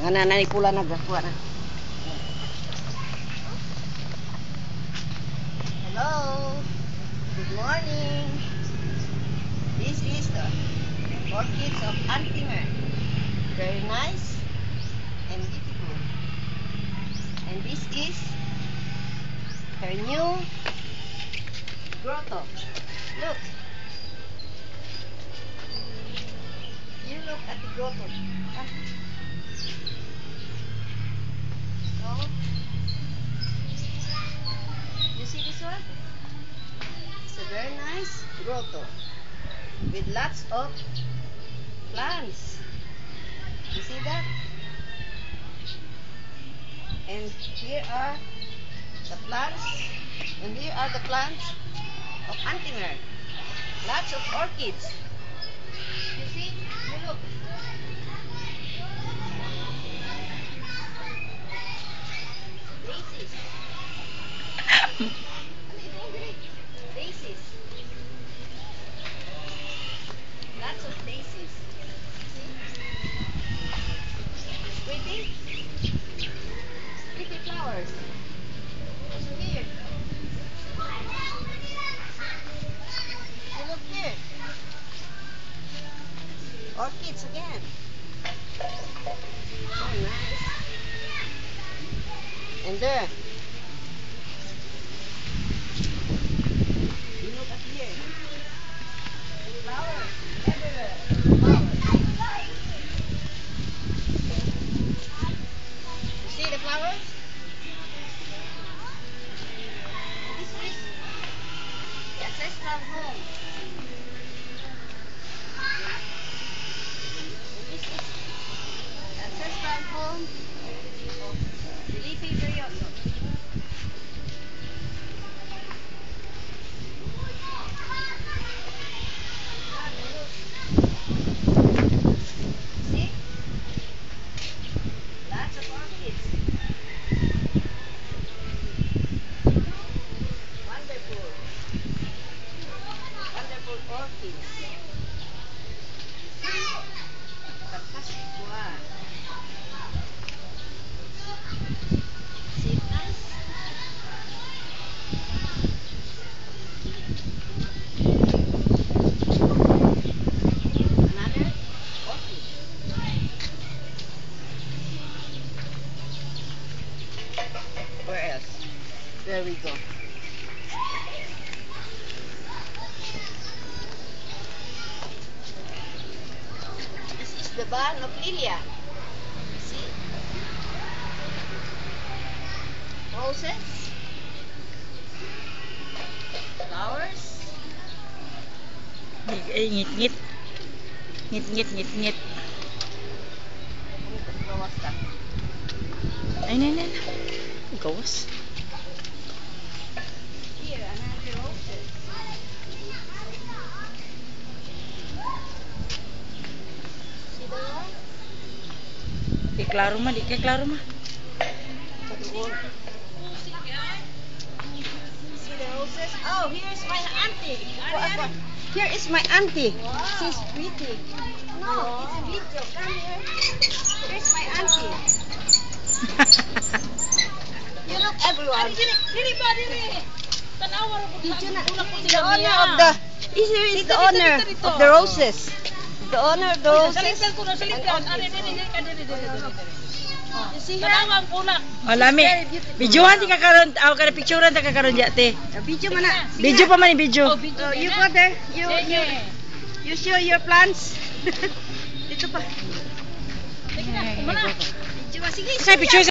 Nanay pula nagkuha na. Hello. Good morning. This is the orchids of Auntie Mer. Very nice and beautiful. And this is her new grotto. Look. You look at the grotto. So, you see this one? It's a very nice grotto with lots of plants. You see that? And here are the plants, and here are the plants of Auntie Mer. Lots of orchids. You see? You look. Daisies. Daisies. Lots of daisies. See? Pretty? Pretty flowers. Also here. You look here. Orchids again. So nice. And there. You look up here. Flowers everywhere. Flowers. You see the flowers? This is the ancestral home. This is the ancestral home of Felipe Berioso. See? Lots of orchids. Wonderful. Wonderful orchids. Fantastic one. See it nice? Another orchid. Where else? There we go. This is the barn of Lilia. See? Roses. Flowers. Ngit-ngit. Ngit-ngit. Gawas ka. Ay, na. Gawas. Here, another roses. See the one? Di klaro ma. See the roses? Oh, here's my auntie. Here is my auntie. Wow. She's pretty. No, it's a video. Come here. Here's my auntie. You look everyone. The owner of the. Here is the owner of the roses. The owner of the roses. You see her? Oh, lami. Videohan di ka karon, kada picturean ta ka karon jate. Video man na. Video pa man video. You go there. You show your plants. Dito pa. Video ba? Sige. Sa picture